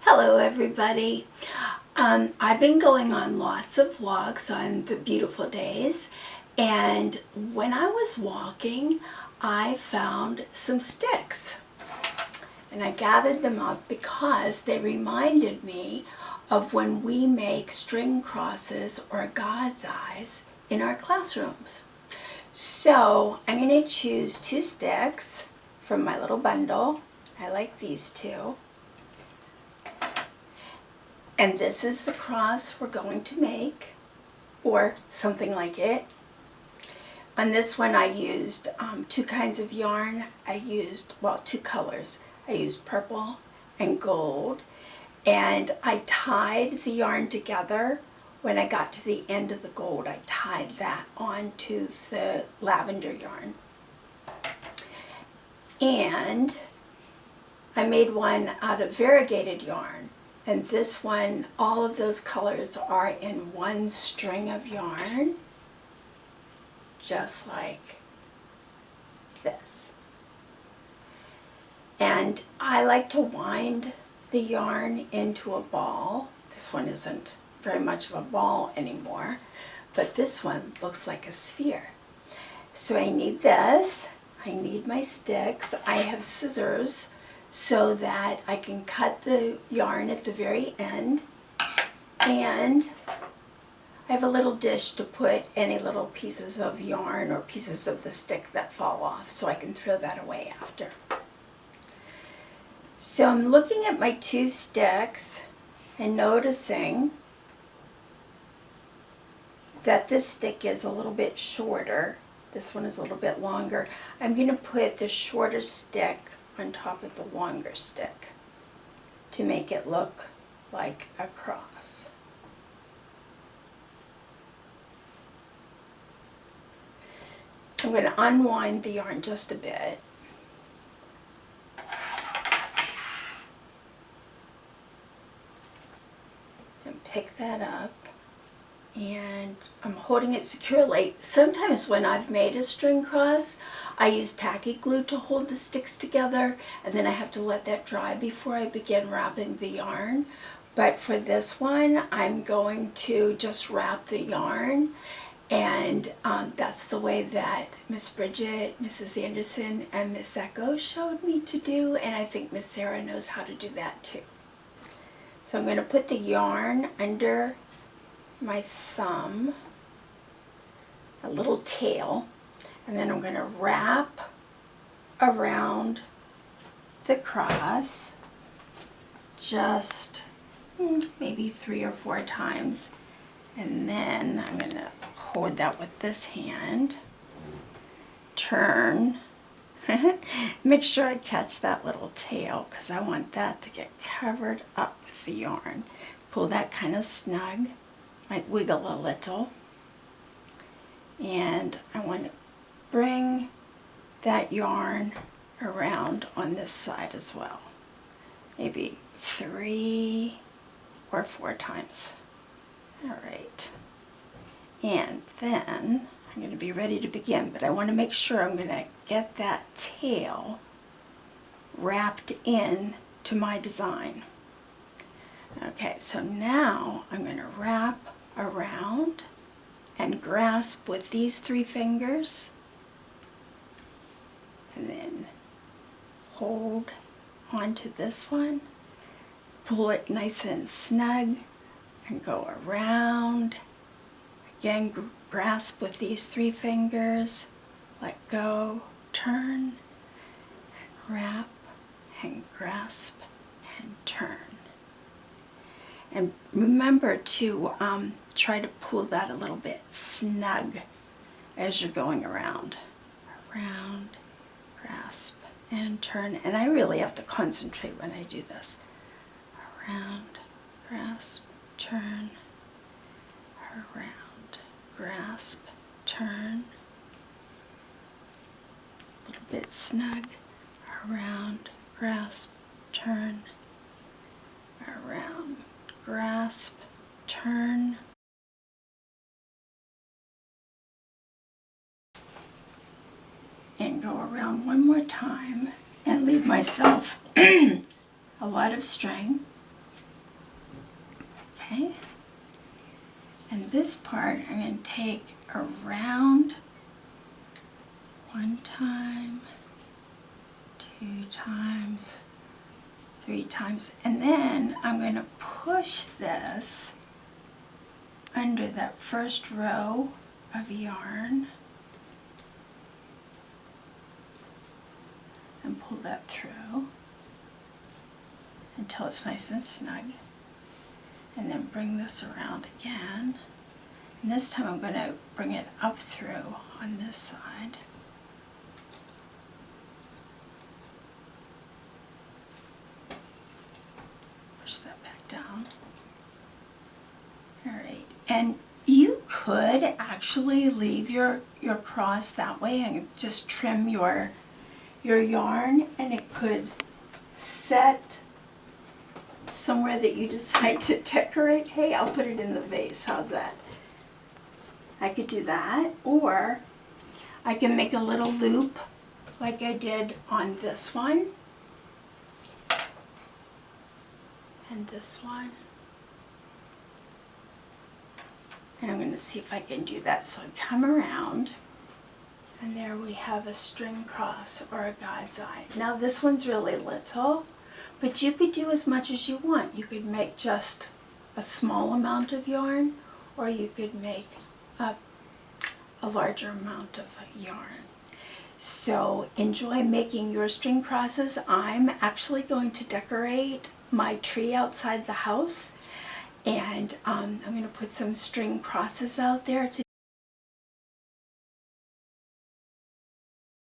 Hello everybody. I've been going on lots of walks on the beautiful days, and when I was walking I found some sticks and I gathered them up because they reminded me of when we make string crosses or God's eyes in our classrooms. So I'm going to choose 2 sticks from my little bundle. I like these 2. And this is the cross we're going to make, or something like it. On this one I used 2 kinds of yarn. I used, well, 2 colors. I used purple and gold. And I tied the yarn together. When I got to the end of the gold, I tied that onto the lavender yarn. And I made one out of variegated yarn. And this one, all of those colors are in one string of yarn, just like this. And I like to wind the yarn into a ball. This one isn't very much of a ball anymore, but this one looks like a sphere. So I need this, I need my sticks, I have scissors, so that I can cut the yarn at the very end, and I have a little dish to put any little pieces of yarn or pieces of the stick that fall off, so I can throw that away after. So I'm looking at my 2 sticks and noticing that this stick is a little bit shorter. This one is a little bit longer. I'm going to put the shorter stick on top of the longer stick to make it look like a cross. I'm going to unwind the yarn just a bit. And pick that up. And I'm holding it securely. Sometimes when I've made a string cross, I use tacky glue to hold the sticks together, and then I have to let that dry before I begin wrapping the yarn. But for this one, I'm going to just wrap the yarn, and that's the way that Miss Bridget, Mrs. Anderson, and Miss Echo showed me to do, and I think Miss Sarah knows how to do that too. So I'm going to put the yarn under my thumb, a little tail, and then I'm going to wrap around the cross just maybe 3 or 4 times, and then I'm going to hold that with this hand, turn, make sure I catch that little tail because I want that to get covered up with the yarn. Pull that kind of snug. Might wiggle a little, and I want to bring that yarn around on this side as well, maybe 3 or 4 times. All right, and then I'm going to be ready to begin, but I want to make sure I'm going to get that tail wrapped in to my design. Okay, so now I'm going to wrap around and grasp with these 3 fingers, and then hold onto this one, pull it nice and snug, and go around. Again, grasp with these 3 fingers, let go, turn, and wrap, and grasp, and turn. And remember to try to pull that a little bit snug as you're going around. Around, grasp, and turn. And I really have to concentrate when I do this. Around, grasp, turn. Around, grasp, turn. A little bit snug. Around, grasp, turn. Around, grasp, turn, and go around one more time and leave myself a lot of string. Okay, and this part I'm going to take around 1 time, 2 times, 3 times, and then I'm going to push this under that first row of yarn and pull that through until it's nice and snug, and then bring this around again, and this time I'm going to bring it up through on this side. Push that back down. Alright, and you could actually leave your cross that way and just trim your yarn, and it could set somewhere that you decide to decorate. Hey, I'll put it in the vase. How's that? I could do that, or I can make a little loop like I did on this one and this one. And I'm going to see if I can do that. So I come around, and there we have a string cross or a God's eye. Now this one's really little, but you could do as much as you want. You could make just a small amount of yarn, or you could make a larger amount of yarn. So enjoy making your string crosses. I'm actually going to decorate my tree outside the house, and I'm going to put some string crosses out there to